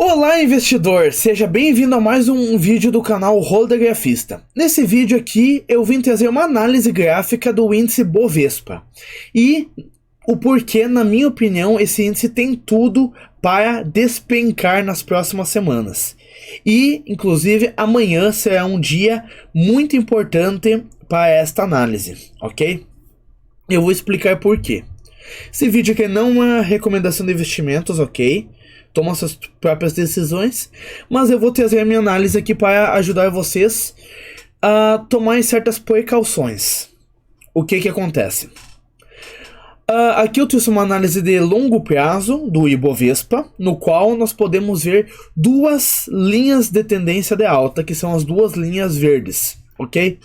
Olá, investidor! Seja bem-vindo a mais um vídeo do canal Holder Grafista. Nesse vídeo aqui, eu vim trazer uma análise gráfica do índice Bovespa. E o porquê, na minha opinião, esse índice tem tudo para despencar nas próximas semanas. E, inclusive, amanhã será um dia muito importante para esta análise, ok? Eu vou explicar por quê. Esse vídeo aqui não é uma recomendação de investimentos, ok? Toma suas próprias decisões, mas eu vou trazer a minha análise aqui para ajudar vocês a tomar certas precauções. O que acontece? Aqui eu trouxe uma análise de longo prazo do Ibovespa, no qual nós podemos ver duas linhas de tendência de alta, que são as duas linhas verdes, ok?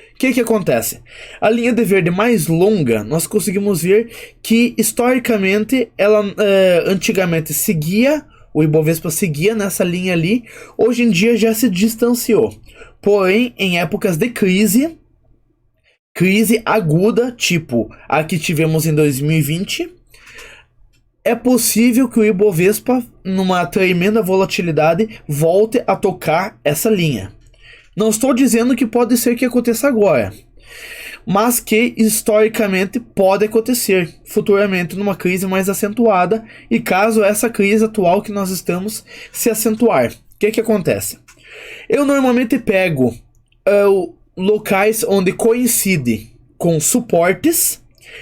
O que acontece? A linha de verde mais longa, nós conseguimos ver que historicamente ela antigamente seguia, o Ibovespa seguia nessa linha ali, hoje em dia já se distanciou. Porém, em épocas de crise aguda, tipo a que tivemos em 2020, é possível que o Ibovespa, numa tremenda volatilidade, volte a tocar essa linha. Não estou dizendo que pode ser que aconteça agora, mas que historicamente pode acontecer futuramente numa crise mais acentuada, e caso essa crise atual que nós estamos se acentuar. O que acontece? Eu normalmente pego locais onde coincide com suportes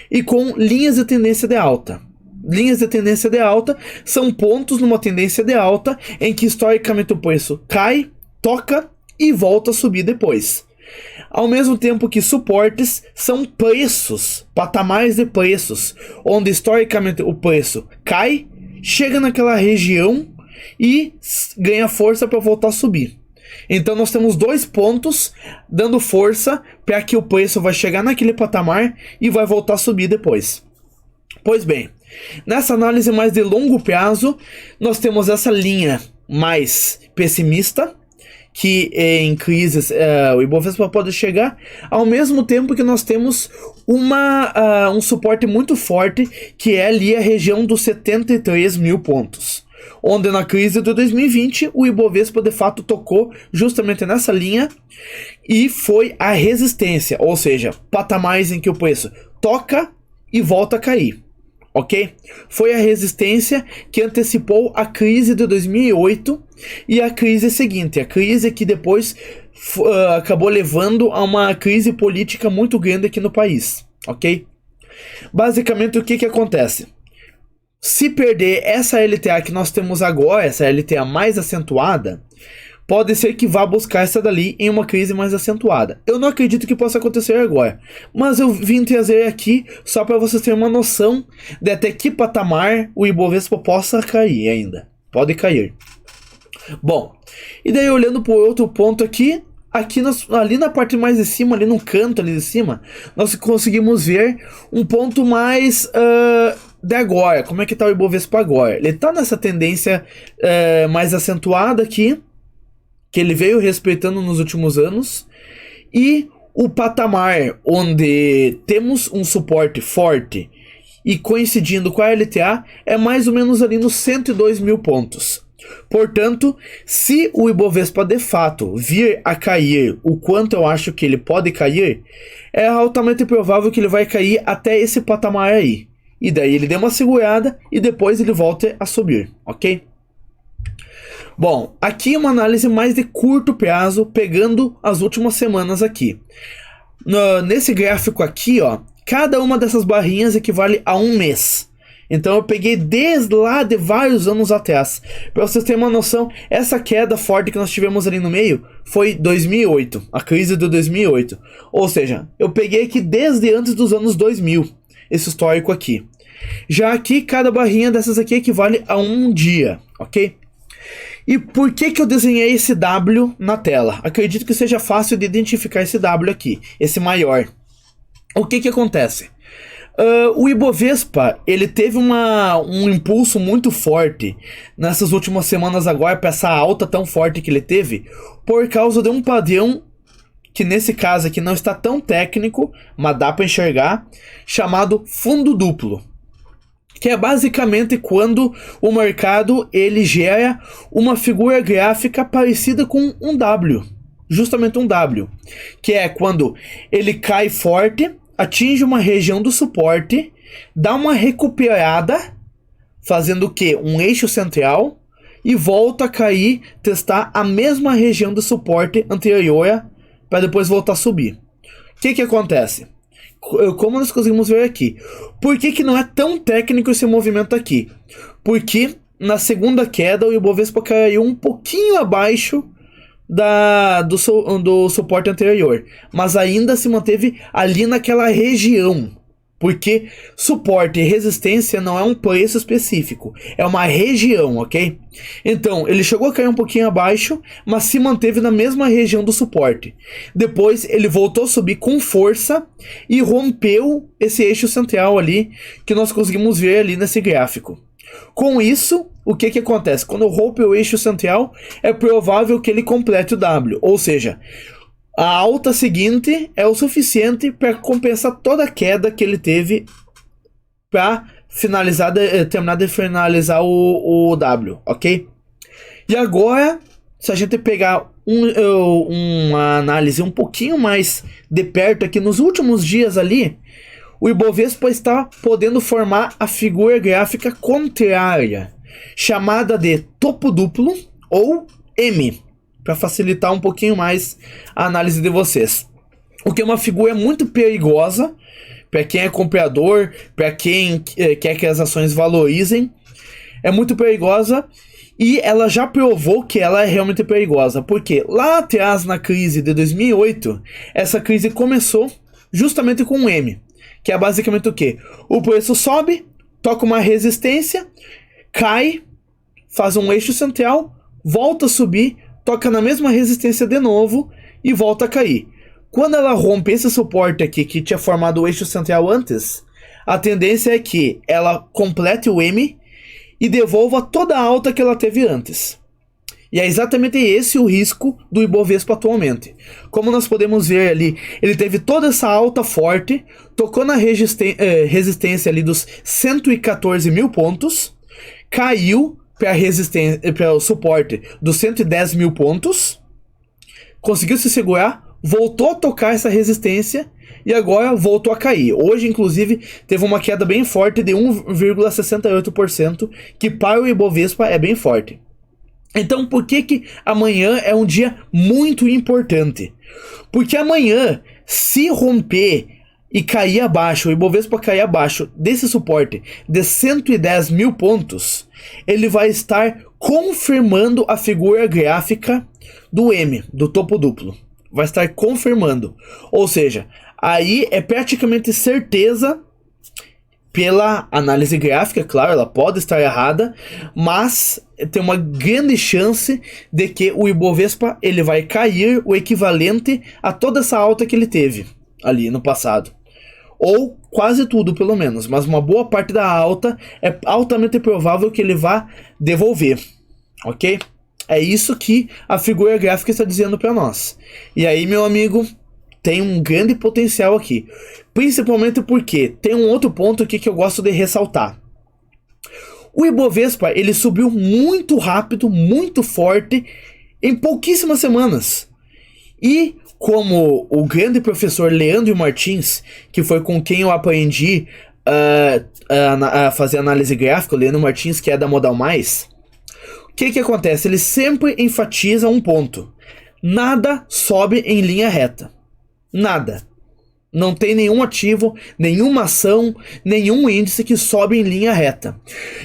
e com linhas de tendência de alta. Linhas de tendência de alta são pontos numa tendência de alta em que historicamente o preço cai, toca e volta a subir depois. Ao mesmo tempo que suportes são preços, patamares de preços, onde historicamente o preço cai, chega naquela região e ganha força para voltar a subir. Então nós temos dois pontos dando força para que o preço vai chegar naquele patamar e vai voltar a subir depois. Pois bem, nessa análise mais de longo prazo, nós temos essa linha mais pessimista, que em crises o Ibovespa pode chegar, ao mesmo tempo que nós temos um suporte muito forte, que é ali a região dos 73 mil pontos, onde na crise de 2020 o Ibovespa de fato tocou justamente nessa linha e foi a resistência, ou seja, patamares em que o preço toca e volta a cair. Ok? Foi a resistência que antecipou a crise de 2008 e a crise seguinte, a crise que depois acabou levando a uma crise política muito grande aqui no país, ok? Basicamente, o que acontece? Se perder essa LTA que nós temos agora, essa LTA mais acentuada, pode ser que vá buscar essa dali em uma crise mais acentuada. Eu não acredito que possa acontecer agora, mas eu vim trazer aqui só para vocês terem uma noção de até que patamar o Ibovespa possa cair ainda. Pode cair. Bom, e daí olhando para o outro ponto aqui ali na parte mais de cima, ali no canto ali de cima, nós conseguimos ver um ponto mais de agora. Como é que está o Ibovespa agora? Ele está nessa tendência mais acentuada aqui, que ele veio respeitando nos últimos anos, e o patamar onde temos um suporte forte e coincidindo com a LTA é mais ou menos ali nos 102 mil pontos. Portanto, se o Ibovespa de fato vir a cair o quanto eu acho que ele pode cair, é altamente provável que ele vai cair até esse patamar aí. E daí ele dê uma segurada e depois ele volta a subir, ok? Bom, aqui uma análise mais de curto prazo, pegando as últimas semanas aqui. Nesse gráfico aqui, ó, cada uma dessas barrinhas equivale a um mês. Então eu peguei desde lá de vários anos atrás. Para vocês terem uma noção, essa queda forte que nós tivemos ali no meio foi 2008, a crise de 2008. Ou seja, eu peguei aqui desde antes dos anos 2000, esse histórico aqui. Já aqui, cada barrinha dessas aqui equivale a um dia, ok? E por que eu desenhei esse W na tela? Acredito que seja fácil de identificar esse W aqui, esse maior. O que acontece? O Ibovespa, ele teve um impulso muito forte nessas últimas semanas agora, para essa alta tão forte que ele teve, por causa de um padrão que nesse caso aqui não está tão técnico, mas dá para enxergar, chamado fundo duplo. que é basicamente quando o mercado ele gera uma figura gráfica parecida com um W, justamente um W, que é quando ele cai forte, atinge uma região do suporte, dá uma recuperada, fazendo o quê? Um eixo central, e volta a cair, testar a mesma região do suporte anterior, para depois voltar a subir. O que acontece? Como nós conseguimos ver aqui. Por que não é tão técnico esse movimento aqui? Porque na segunda queda o Ibovespa caiu um pouquinho abaixo do suporte anterior, mas ainda se manteve ali naquela região. Porque suporte e resistência não é um preço específico, é uma região, ok? Então, ele chegou a cair um pouquinho abaixo, mas se manteve na mesma região do suporte. Depois, ele voltou a subir com força e rompeu esse eixo central ali, que nós conseguimos ver ali nesse gráfico. Com isso, o que acontece? Quando rompe o eixo central, é provável que ele complete o W, ou seja, a alta seguinte é o suficiente para compensar toda a queda que ele teve para terminar de finalizar o W, ok? E agora, se a gente pegar uma análise um pouquinho mais de perto aqui nos últimos dias ali, o Ibovespa está podendo formar a figura gráfica contrária, chamada de topo duplo ou M, para facilitar um pouquinho mais a análise de vocês. O que é uma figura muito perigosa para quem é comprador, para quem quer que as ações valorizem. É muito perigosa e ela já provou que ela é realmente perigosa. Porque lá atrás, na crise de 2008, essa crise começou justamente com um M, que é basicamente o quê? O preço sobe, toca uma resistência, cai, faz um eixo central, volta a subir, toca na mesma resistência de novo e volta a cair. Quando ela rompe esse suporte aqui que tinha formado o eixo central antes, a tendência é que ela complete o M e devolva toda a alta que ela teve antes. E é exatamente esse o risco do Ibovespa atualmente. Como nós podemos ver ali, ele teve toda essa alta forte, tocou na resistência ali dos 114 mil pontos, caiu para o suporte dos 110 mil pontos, conseguiu se segurar, voltou a tocar essa resistência e agora voltou a cair. Hoje, inclusive, teve uma queda bem forte de 1,68%, que para o Ibovespa é bem forte. Então, por que amanhã é um dia muito importante? Porque amanhã, se romper e cair abaixo, o Ibovespa cair abaixo desse suporte de 110 mil pontos, ele vai estar confirmando a figura gráfica do M, do topo duplo. Vai estar confirmando. Ou seja, aí é praticamente certeza, pela análise gráfica, claro, ela pode estar errada, mas tem uma grande chance de que o Ibovespa ele vai cair o equivalente a toda essa alta que ele teve ali no passado. Ou quase tudo, pelo menos. Mas uma boa parte da alta é altamente provável que ele vá devolver. Ok? É isso que a figura gráfica está dizendo para nós. E aí, meu amigo, tem um grande potencial aqui. Principalmente porque tem um outro ponto aqui que eu gosto de ressaltar. O Ibovespa, ele subiu muito rápido, muito forte, em pouquíssimas semanas. E como o grande professor Leandro Martins, que foi com quem eu aprendi a fazer análise gráfica, o Leandro Martins, que é da Modal Mais, o que acontece? Ele sempre enfatiza um ponto. Nada sobe em linha reta. Nada. Não tem nenhum ativo, nenhuma ação, nenhum índice que sobe em linha reta.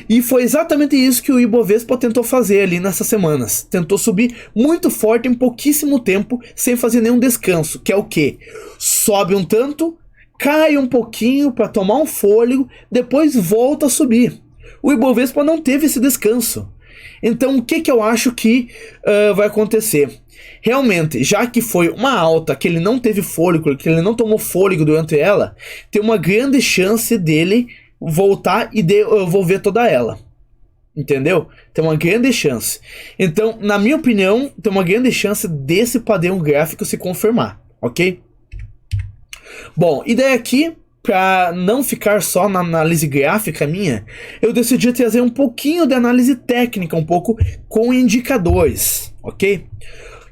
E foi exatamente isso que o Ibovespa tentou fazer ali nessas semanas. Tentou subir muito forte em pouquíssimo tempo, sem fazer nenhum descanso. Que é o quê? Sobe um tanto, cai um pouquinho para tomar um fôlego, depois volta a subir. O Ibovespa não teve esse descanso. Então, o que eu acho que vai acontecer? Realmente, já que foi uma alta que ele não teve fôlego, que ele não tomou fôlego durante ela, tem uma grande chance dele voltar e devolver toda ela. Entendeu? Tem uma grande chance. Então, na minha opinião, tem uma grande chance desse padrão gráfico se confirmar, ok? Bom, e daí aqui para não ficar só na análise gráfica minha, eu decidi trazer um pouquinho de análise técnica, um pouco com indicadores, ok?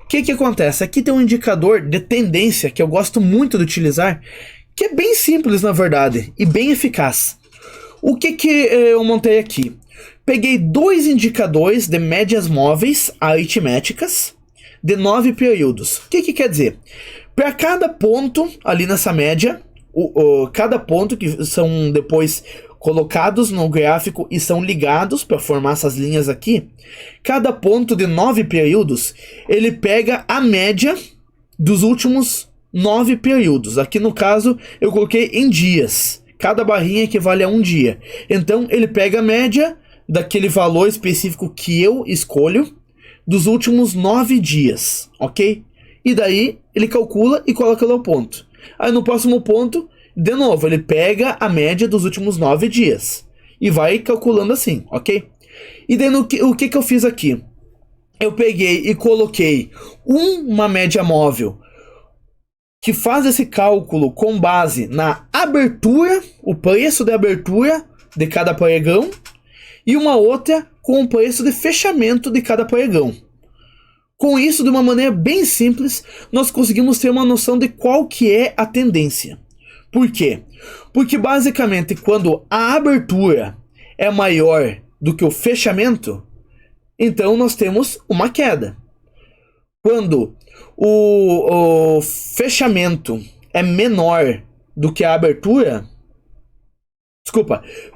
O que acontece? Aqui tem um indicador de tendência que eu gosto muito de utilizar, que é bem simples na verdade, e bem eficaz. O que eu montei aqui? Peguei 2 indicadores de médias móveis aritméticas de 9 períodos. O que quer dizer? Para cada ponto ali nessa média, cada ponto que são depois colocados no gráfico e são ligados para formar essas linhas aqui, cada ponto de 9 períodos, ele pega a média dos últimos 9 períodos. Aqui no caso eu coloquei em dias. Cada barrinha equivale a um dia. Então ele pega a média daquele valor específico que eu escolho dos últimos 9 dias, ok? E daí ele calcula e coloca lá o ponto. Aí no próximo ponto, de novo, ele pega a média dos últimos 9 dias. E vai calculando assim, ok? E daí o que eu fiz aqui? Eu peguei e coloquei uma média móvel que faz esse cálculo com base na abertura, o preço de abertura de cada pregão, e uma outra com o preço de fechamento de cada pregão. Com isso, de uma maneira bem simples, nós conseguimos ter uma noção de qual que é a tendência. Por quê? Porque basicamente quando a abertura é maior do que o fechamento, então nós temos uma queda. Quando o fechamento é menor do que a abertura,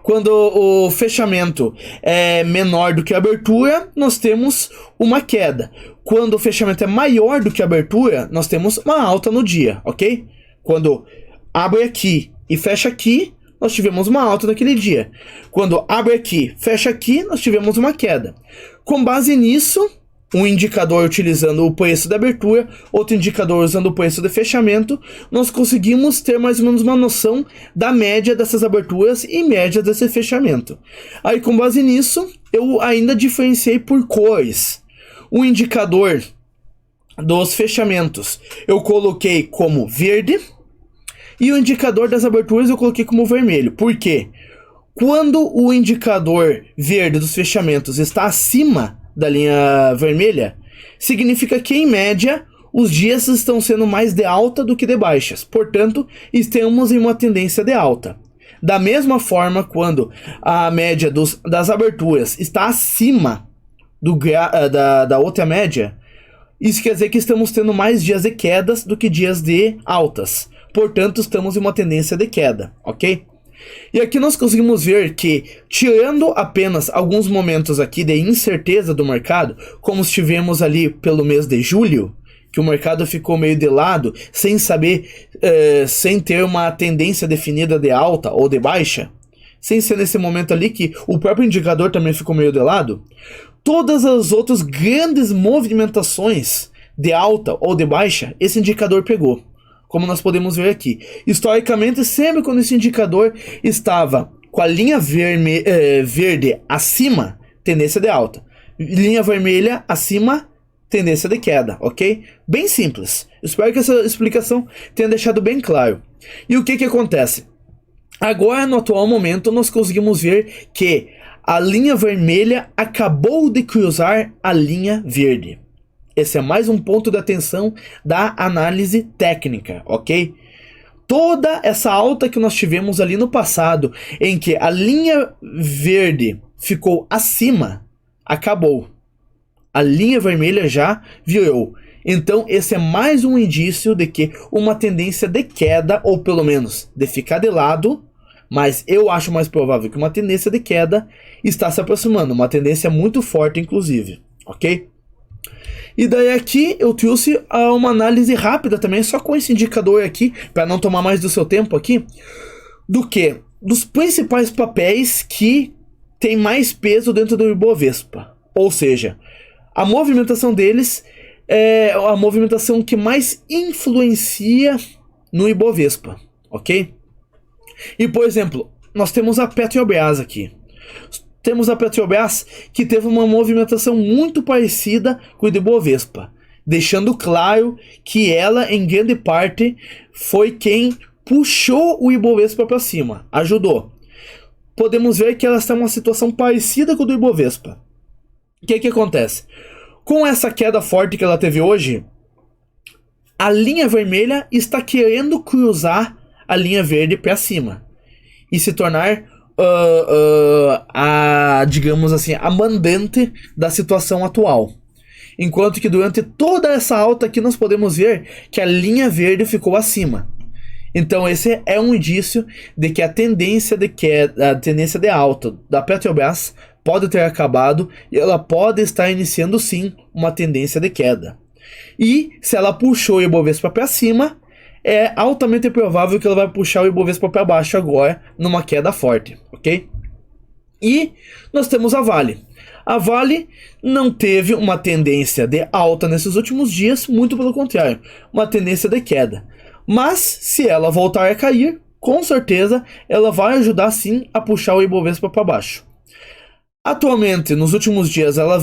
quando o fechamento é menor do que a abertura, nós temos uma queda. Quando o fechamento é maior do que a abertura, nós temos uma alta no dia, ok? Quando abre aqui e fecha aqui, nós tivemos uma alta naquele dia. Quando abre aqui, fecha aqui, nós tivemos uma queda. Com base nisso, um indicador utilizando o preço da abertura, outro indicador usando o preço de fechamento, nós conseguimos ter mais ou menos uma noção da média dessas aberturas e média desse fechamento. Aí com base nisso, eu ainda diferenciei por cores. O indicador dos fechamentos eu coloquei como verde e o indicador das aberturas eu coloquei como vermelho. Por quê? Quando o indicador verde dos fechamentos está acima da linha vermelha, significa que em média os dias estão sendo mais de alta do que de baixas, portanto estamos em uma tendência de alta. Da mesma forma, quando a média das aberturas está acima da outra média, isso quer dizer que estamos tendo mais dias de quedas do que dias de altas, portanto estamos em uma tendência de queda, ok? E aqui nós conseguimos ver que, tirando apenas alguns momentos aqui de incerteza do mercado, como estivemos ali pelo mês de julho, que o mercado ficou meio de lado, sem saber, sem ter uma tendência definida de alta ou de baixa, sem ser nesse momento ali que o próprio indicador também ficou meio de lado, todas as outras grandes movimentações de alta ou de baixa, esse indicador pegou. Como nós podemos ver aqui. Historicamente, sempre quando esse indicador estava com a linha verde acima, tendência de alta. Linha vermelha acima, tendência de queda, ok? Bem simples. Espero que essa explicação tenha deixado bem claro. E o que acontece? Agora, no atual momento, nós conseguimos ver que a linha vermelha acabou de cruzar a linha verde. Esse é mais um ponto de atenção da análise técnica, ok? Toda essa alta que nós tivemos ali no passado, em que a linha verde ficou acima, acabou. A linha vermelha já virou. Então esse é mais um indício de que uma tendência de queda, ou pelo menos de ficar de lado, mas eu acho mais provável que uma tendência de queda está se aproximando. Uma tendência muito forte, inclusive, ok? E daí aqui eu trouxe uma análise rápida também, só com esse indicador aqui, para não tomar mais do seu tempo aqui, dos principais papéis que tem mais peso dentro do Ibovespa. Ou seja, a movimentação deles é a movimentação que mais influencia no Ibovespa, ok? E por exemplo, nós temos a Petrobras aqui. Temos a Petrobras que teve uma movimentação muito parecida com o Ibovespa, deixando claro que ela, em grande parte, foi quem puxou o Ibovespa para cima, ajudou. Podemos ver que ela está em uma situação parecida com a do Ibovespa. O que acontece? Com essa queda forte que ela teve hoje, a linha vermelha está querendo cruzar a linha verde para cima e se tornar digamos assim, a mandante da situação atual. Enquanto que durante toda essa alta aqui nós podemos ver que a linha verde ficou acima. Então esse é um indício de que a tendência de alta da Petrobras pode ter acabado e ela pode estar iniciando sim uma tendência de queda. E se ela puxou o Ibovespa para cima, é altamente provável que ela vai puxar o Ibovespa para baixo agora numa queda forte, ok? E nós temos a Vale. A Vale não teve uma tendência de alta nesses últimos dias, muito pelo contrário, uma tendência de queda. Mas, se ela voltar a cair, com certeza ela vai ajudar sim a puxar o Ibovespa para baixo. Atualmente, nos últimos dias, ela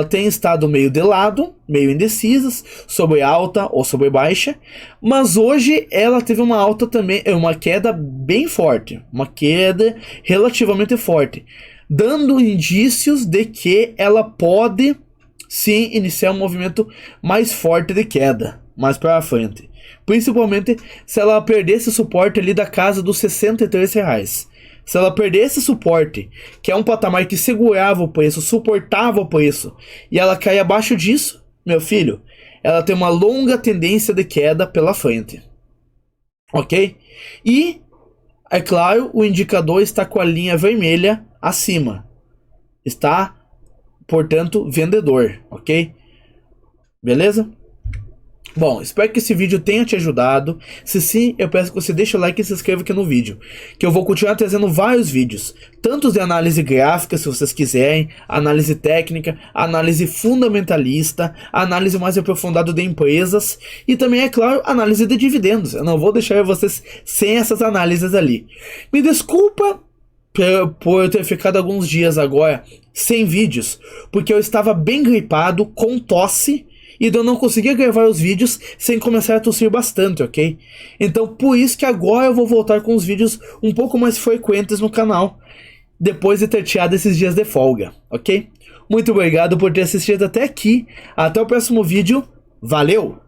tem estado meio de lado, meio indecisa, sobre alta ou sobre baixa, mas hoje ela teve uma alta também, uma queda bem forte, uma queda relativamente forte, dando indícios de que ela pode sim iniciar um movimento mais forte de queda, mais para frente. Principalmente se ela perder esse suporte ali da casa dos R$63. Se ela perder esse suporte, que é um patamar que segurava o preço, suportava o preço, e ela cair abaixo disso, meu filho, ela tem uma longa tendência de queda pela frente. Ok? E, é claro, o indicador está com a linha vermelha acima. Está, portanto, vendedor. Ok? Beleza? Bom, espero que esse vídeo tenha te ajudado. Se sim, eu peço que você deixe o like e se inscreva aqui no vídeo, que eu vou continuar trazendo vários vídeos, tanto de análise gráfica, se vocês quiserem, análise técnica, análise fundamentalista, análise mais aprofundada de empresas e também, é claro, análise de dividendos. Eu não vou deixar vocês sem essas análises ali. Me desculpa por ter ficado alguns dias agora sem vídeos, porque eu estava bem gripado, com tosse, e eu não conseguia gravar os vídeos sem começar a tossir bastante, ok? Então por isso que agora eu vou voltar com os vídeos um pouco mais frequentes no canal, depois de ter tirado esses dias de folga, ok? Muito obrigado por ter assistido até aqui, até o próximo vídeo, valeu!